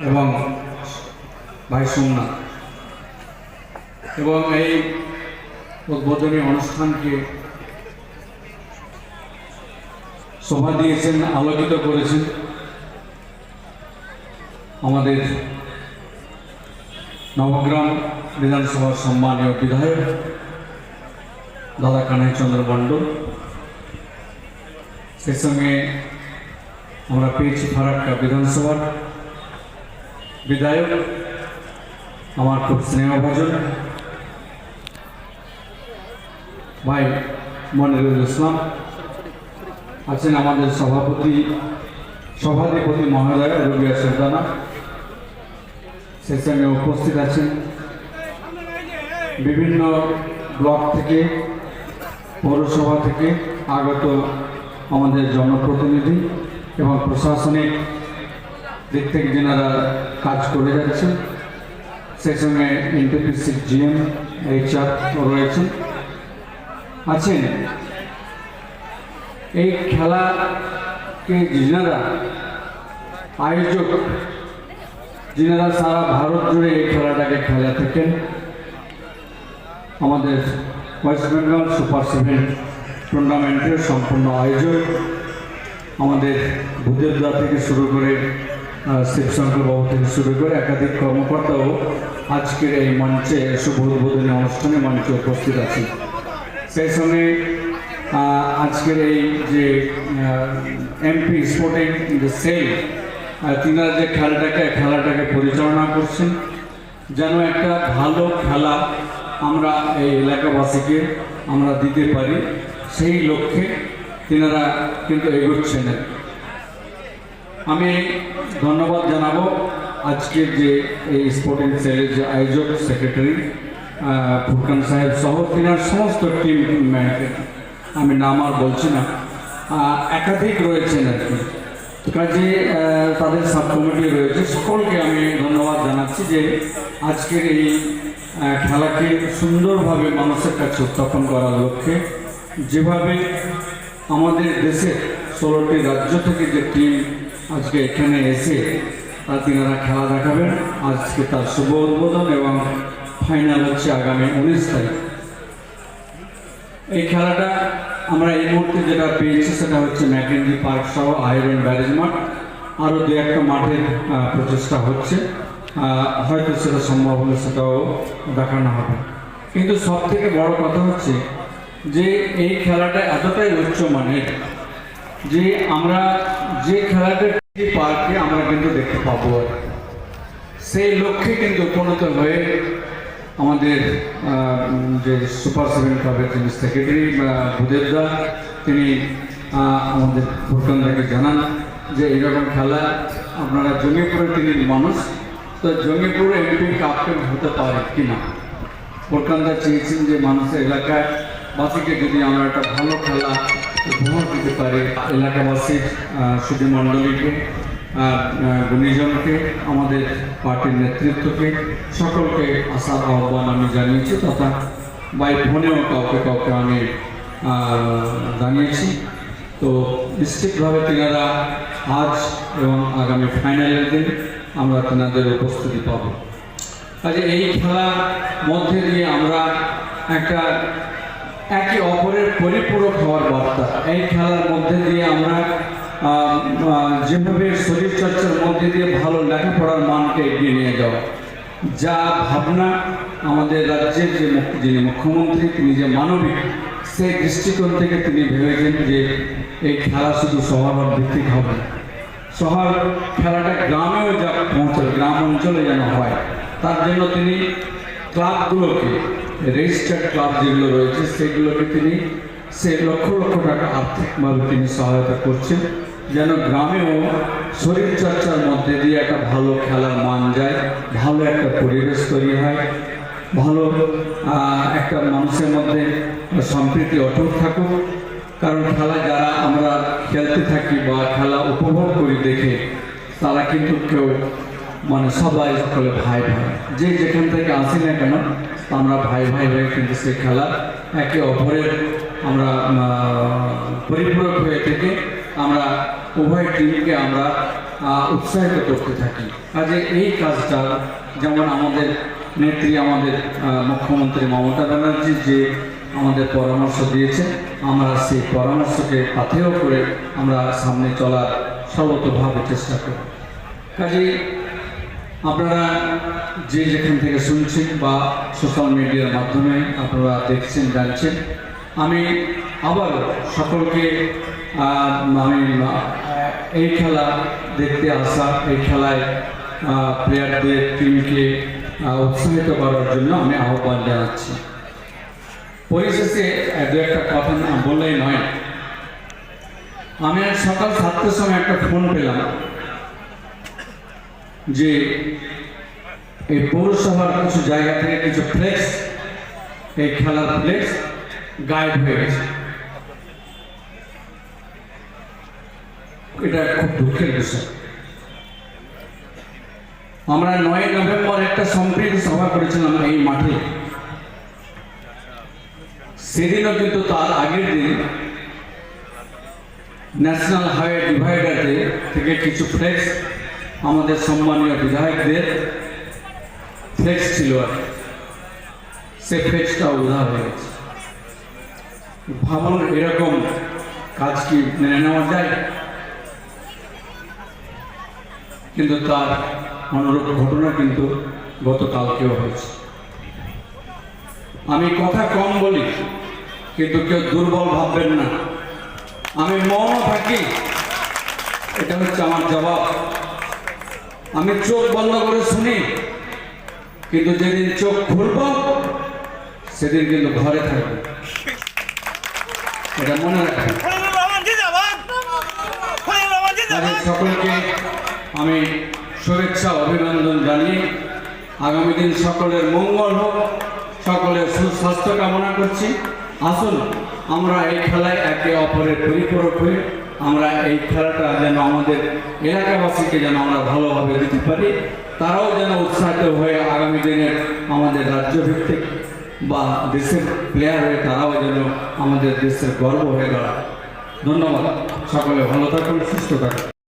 এবং ভাই সোমনাথ এবং এই উদ্বোধনী অনুষ্ঠানকে শোভা দিয়েছেন, আলোকিত করেছেন আমাদের নবগ্রাম বিধানসভার সম্মানীয় বিধায়ক দাদা কানাই চন্দ্র মণ্ডল। সেই সঙ্গে আমরা পেয়েছি ফারাক্কা বিধানসভার বিধায়ক আমার খুব স্নেহভাজন ভাই মনিরুল ইসলাম, আছেন আমাদের সভাধিপতি মহোদয় রবিয়া সুলতানা, সেই সঙ্গে উপস্থিত আছেন বিভিন্ন ব্লক থেকে পৌরসভা থেকে আগত আমাদের জনপ্রতিনিধি এবং প্রশাসনিক দিক থেকে যেনারা কাজ করে যাচ্ছেন, সেই সঙ্গে এনটিপিসির জিএম HR রয়েছেন আছেন। এই খেলাকে যিনারা আয়োজক, যিনারা সারা ভারত জুড়ে এই খেলাটাকে খেলা থাকেন, আমাদের ওয়েস্ট বেঙ্গল সুপার 7 টুর্নামেন্টের সম্পূর্ণ আয়োজক আমাদের ভূদেবদা থেকে শুরু করে শিবশঙ্কর বাবু থেকে শুরু করে একাধিক কর্মকর্তাও আজকের এই মঞ্চে শুভ উদ্বোধনী অনুষ্ঠানে মঞ্চে উপস্থিত আছেন। সেই সঙ্গে আজকের এই যে MP স্পোর্টিং সেল, তিনারা যে খেলাটাকে পরিচালনা করছেন, যেন একটা ভালো খেলা আমরা এই এলাকাবাসীকে আমরা দিতে পারি, সেই লক্ষ্যে তিনারা কিন্তু এগোচ্ছেন। আমি ধন্যবাদ জানাবো আজকের যে এই স্পোর্টিং সেলের যে আয়োজক সেক্রেটারি ফুরকান সাহেব সহ তিনার সমস্ত টিম, আমি নাম আর বলছি না, একাধিক রয়েছেন আর কি, কাজে তাদের সাব কমিটি রয়েছে, সকলকে আমি ধন্যবাদ জানাচ্ছি যে আজকের এই খেলাকে সুন্দরভাবে মানুষের কাছে উত্থাপন করার লক্ষ্যে যেভাবে আমাদের দেশের 16টি রাজ্য থেকে যে টিম আজকে এখানে এসে তিনারা খেলা দেখাবেন, আজকে তার শুভ উদ্বোধন এবং ফাইনাল হচ্ছে আগামী 19 তারিখ। এই খেলাটা আমরা এই মুহূর্তে যেটা পেয়েছি সেটা হচ্ছে ম্যাকেন্জি পার্ক সহ আয়রন ব্যারেজ মাঠ, আরও 2-1টা মাঠের প্রচেষ্টা হচ্ছে, হয়তো সেটা সম্ভব হলে সেটাও দেখানো হবে। কিন্তু সব থেকে বড় কথা হচ্ছে যে এই খেলাটা এতটাই উচ্চমানের যে আমরা যে খেলাটা পার্কে আমরা কিন্তু দেখতে পাবো, সেই লক্ষ্যে কিন্তু উপনীত হয়ে আমাদের যে সুপার 7 ক্লাবের যিনি সেক্রেটারি ভূদেবদা, তিনি আমাদের ফুরকানদাকে জানান যে এইরকম খেলা আপনারা জঙ্গিপুরে, তিনি মানুষ, তো জঙ্গিপুরে MP ক্যাপ্টেন হতে পারে কিনা। ফুরকানদা চেয়েছেন যে মানুষের এলাকায় বাসীকে যদি আমরা একটা ভালো খেলা উপহার দিতে পারি, এলাকাবাসীর সুধীমণ্ডলীকে, গুণীজনকে, আমাদের পার্টির নেতৃত্বকে, সকলকে আসার আহ্বান আমি জানিয়েছি, তথা বাই ফোনেও কাউকে আমি জানিয়েছি। তো নিশ্চিতভাবে তিনারা আজ এবং আগামী ফাইনালের দিন আমরা তিনাদের উপস্থিতি পাব। কাজে এই খেলার মধ্যে দিয়ে আমরা একটা একে অপরের পরিপূরক হওয়ার বার্তা, এই খেলার মধ্যে দিয়ে আমরা যেভাবে শরীরচর্চার মধ্যে দিয়ে ভালো লেখাপড়ার মানকে এগিয়ে নিয়ে যাওয়া, যা ভাবনা আমাদের রাজ্যের যিনি মুখ্যমন্ত্রী, তিনি যে মানবিক, সেই দৃষ্টিকোণ থেকে তিনি ভেবেছেন যে এই খেলা শুধু শহর ভিত্তিক হবে, শহর খেলাটা গ্রামেও যা পৌঁছাবে, গ্রাম অঞ্চলে যেন হয়, তার জন্য তিনি ক্লাবগুলোকে, রেজিস্টার্ড ক্লাব যেগুলো রয়েছে সেগুলোকে তিনি লক্ষ টাকা আর্থিকভাবে তিনি সহায়তা করছেন, যেন গ্রামেও শরীরচর্চার মধ্যে দিয়ে একটা ভালো খেলার মান যায়, ভালো একটা পরিবেশ তৈরি হয়, ভালো একটা মানুষের মধ্যে সম্প্রীতি অটুট থাকুক। কারণ খেলা যারা আমরা খেলতে থাকি বা খেলা উপভোগ করি দেখে, তারা কিন্তু কেউ সবাই সকলে ভাই যে যেখান থেকে আসি না কেন, আমরা ভাই হয়ে কিন্তু সেই খেলা একে অপরের আমরা পরিপূরক হয়ে থেকে আমরা উভয় টিমকে আমরা উৎসাহিত করতে থাকি। কাজে এই কাজটা যেমন আমাদের নেত্রী, আমাদের মুখ্যমন্ত্রী মমতা ব্যানার্জি যে আমাদের পরামর্শ দিয়েছে, আমরা সেই পরামর্শকে পাথেয় করে আমরা সামনে চলার সর্বতোভাবে চেষ্টা করি। কাজেই আপনারা যে যেখান থেকে শুনছেন বা সোশ্যাল মিডিয়ার মাধ্যমে আপনারা দেখছেন, জানছেন, আমি আবার সকলকে আমি এই খেলা দেখতে আসা, এই খেলায় প্লেয়ারদের টিমকে উৎসাহিত করার জন্য আমি আহ্বান জানাচ্ছি। পরিশেষে দু একটা কথা না বললেই নয়। আমি আজ সকাল 7টার সময় একটা ফোন পেলাম যে এই পৌরসভার কিছু জায়গা থেকে কিছু ফ্লেক্স, এই খেলার ফ্লেক্স গায়েব হয়ে গেছে। এটা খুব দুঃখের বিষয়। আমরা 9 নভেম্বর একটা সম্প্রীতি সভা করেছিলাম এই মাঠে। সেদিনও কিন্তু তার আগের দিন ন্যাশনাল হাইওয়ে ডিভাইডারে থেকে কিছু ফ্লেক্স, আমাদের সম্মানীয় বিধায়কদের ফ্লেক্স ছিল, আর সে ফ্লেক্সটা উধার হয়ে গেছে। ভাবুন, এরকম কাজ কি মেনে নেওয়া যায়? কিন্তু তার অনুরূপ ঘটনা কিন্তু গতকালকেও হয়েছে। আমি কথা কম বলি, কিন্তু কেউ দুর্বল ভাববেন না। আমি মৌন থাকি, এটা হচ্ছে আমার জবাব। আমি চোখ বন্ধ করে শুনি, কিন্তু যেদিন চোখ খুলব সেদিন কিন্তু ঘরে থাকবে, এটা মনে রাখবেন। সকলকে আমি শুভেচ্ছা অভিনন্দন জানিয়ে আগামী দিন সকলের মঙ্গল হোক, সকলের সুস্বাস্থ্য কামনা করছি। আসুন আমরা এই খেলায় একে অপরের পরিপূরক হয়ে আমরা এই খেলাটা যেন আমাদের এলাকাবাসীকে যেন আমরা ভালোভাবে দিতে পারি, তারাও যেন উৎসাহিত হয়ে আগামী দিনের আমাদের রাজ্যভিত্তিক বা দেশের প্লেয়ার হয়ে তারাও যেন আমাদের দেশের গর্ব হয়ে দাঁড়ায়। ধন্যবাদ। সকলে ভালো থাকুন, সুস্থ থাকুন।